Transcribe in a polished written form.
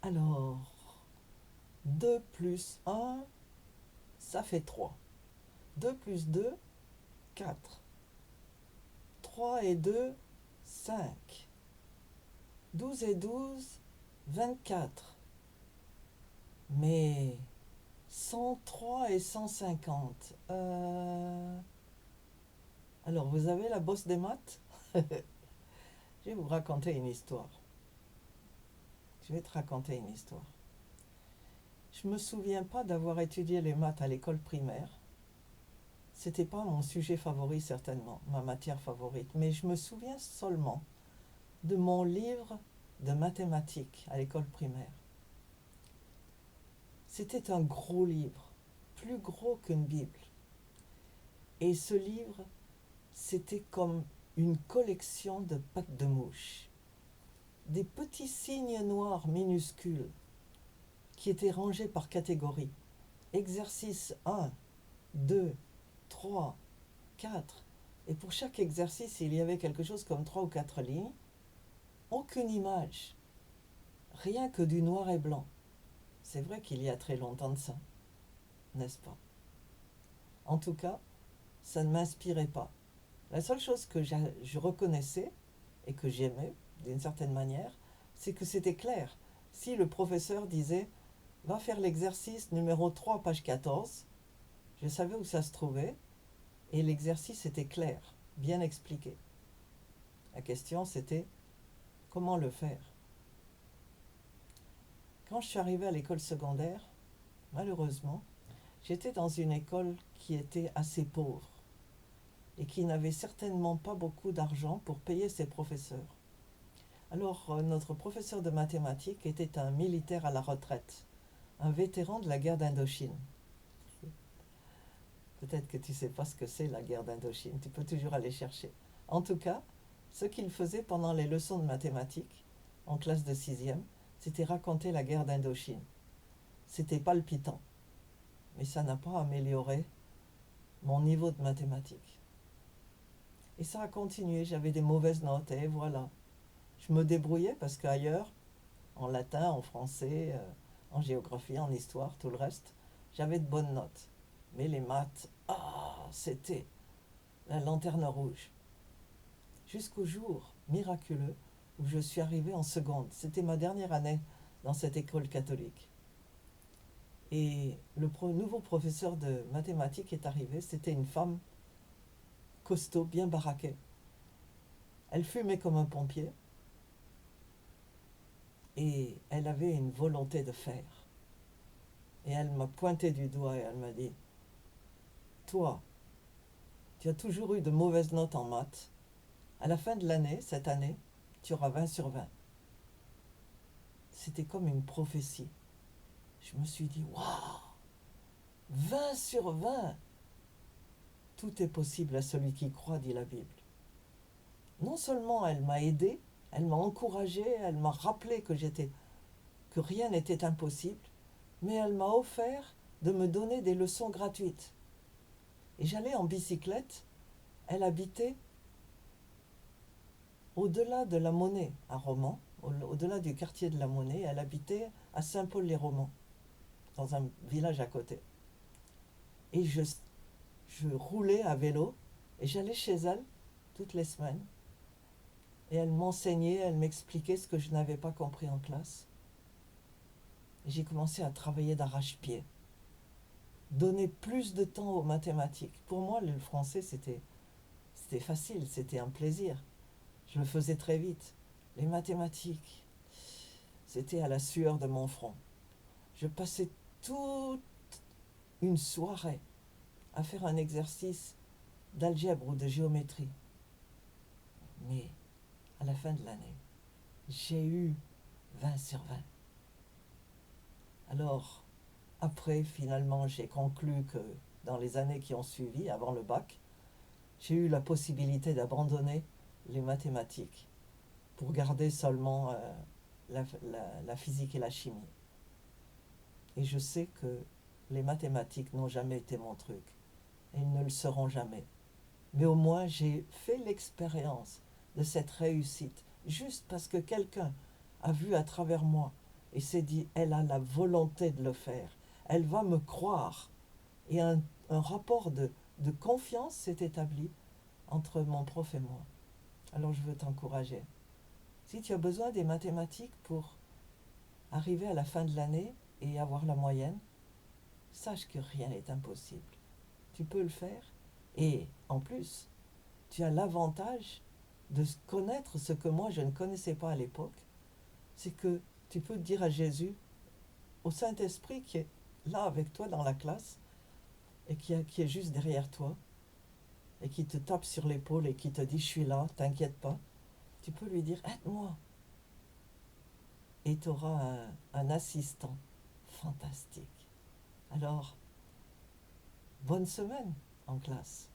Alors, 2 plus 1, ça fait 3. 2 plus 2, 4. 3 et 2, 5. 12 et 12, 24. Mais 103 et 150. Alors, vous avez la bosse des maths? Je vais vous raconter une histoire. Je vais te raconter une histoire. Je ne me souviens pas d'avoir étudié les maths à l'école primaire. C'était pas mon sujet favori certainement, ma matière favorite, mais je me souviens seulement de mon livre de mathématiques à l'école primaire. C'était un gros livre, plus gros qu'une Bible. Et ce livre, c'était comme une collection de pattes de mouches. Des petits signes noirs minuscules qui étaient rangés par catégorie. Exercice 1, 2, 3, 4. Et pour chaque exercice, il y avait quelque chose comme 3 ou 4 lignes. Aucune image. Rien que du noir et blanc. C'est vrai qu'il y a très longtemps de ça, n'est-ce pas? En tout cas, ça ne m'inspirait pas. La seule chose que je reconnaissais et que j'aimais, d'une certaine manière, c'est que c'était clair. Si le professeur disait « Va faire l'exercice numéro 3, page 14 », je savais où ça se trouvait et l'exercice était clair, bien expliqué. La question c'était comment le faire. Quand je suis arrivée à l'école secondaire, malheureusement, j'étais dans une école qui était assez pauvre et qui n'avait certainement pas beaucoup d'argent pour payer ses professeurs. Alors, notre professeur de mathématiques était un militaire à la retraite, un vétéran de la guerre d'Indochine. Peut-être que tu ne sais pas ce que c'est la guerre d'Indochine, tu peux toujours aller chercher. En tout cas, ce qu'il faisait pendant les leçons de mathématiques, en classe de 6e, c'était raconter la guerre d'Indochine. C'était palpitant, mais ça n'a pas amélioré mon niveau de mathématiques. Et ça a continué, j'avais des mauvaises notes et voilà. Je me débrouillais parce qu'ailleurs, en latin, en français, en géographie, en histoire, tout le reste, j'avais de bonnes notes. Mais les maths, c'était la lanterne rouge. Jusqu'au jour miraculeux où je suis arrivée en seconde. C'était ma dernière année dans cette école catholique. Et le nouveau professeur de mathématiques est arrivé. C'était une femme costaud, bien baraquée. Elle fumait comme un pompier. Et elle avait une volonté de faire. Et elle m'a pointé du doigt et elle m'a dit « Toi, tu as toujours eu de mauvaises notes en maths. À la fin de l'année, cette année, tu auras 20 sur 20. » C'était comme une prophétie. Je me suis dit « Waouh, 20 sur 20 ! Tout est possible à celui qui croit, dit la Bible. » Non seulement elle m'a aidé, elle m'a encouragé, elle m'a rappelé que rien n'était impossible, mais elle m'a offert de me donner des leçons gratuites. Et j'allais en bicyclette. Elle habitait au-delà de la Monnaie, à Romans, au-delà du quartier de la Monnaie. Elle habitait à Saint-Paul-les-Romans, dans un village à côté. Et je roulais à vélo et j'allais chez elle toutes les semaines. Et elle m'enseignait, elle m'expliquait ce que je n'avais pas compris en classe. Et j'ai commencé à travailler d'arrache-pied. Donner plus de temps aux mathématiques. Pour moi, le français, c'était facile, c'était un plaisir. Je le faisais très vite. Les mathématiques, c'était à la sueur de mon front. Je passais toute une soirée à faire un exercice d'algèbre ou de géométrie. Mais à la fin de l'année, j'ai eu 20 sur 20. Alors, après, finalement, j'ai conclu que dans les années qui ont suivi, avant le bac, j'ai eu la possibilité d'abandonner les mathématiques pour garder seulement la physique et la chimie. Et je sais que les mathématiques n'ont jamais été mon truc. Et ils ne le seront jamais. Mais au moins, j'ai fait l'expérience de cette réussite, juste parce que quelqu'un a vu à travers moi et s'est dit, elle a la volonté de le faire, elle va me croire. Et un rapport de confiance s'est établi entre mon prof et moi. Alors je veux t'encourager. Si tu as besoin des mathématiques pour arriver à la fin de l'année et avoir la moyenne, sache que rien n'est impossible. Tu peux le faire et en plus, tu as l'avantage de connaître ce que moi je ne connaissais pas à l'époque, c'est que tu peux dire à Jésus, au Saint-Esprit qui est là avec toi dans la classe et qui est juste derrière toi et qui te tape sur l'épaule et qui te dit je suis là, t'inquiète pas, tu peux lui dire aide-moi et tu auras un assistant fantastique. Alors, bonne semaine en classe.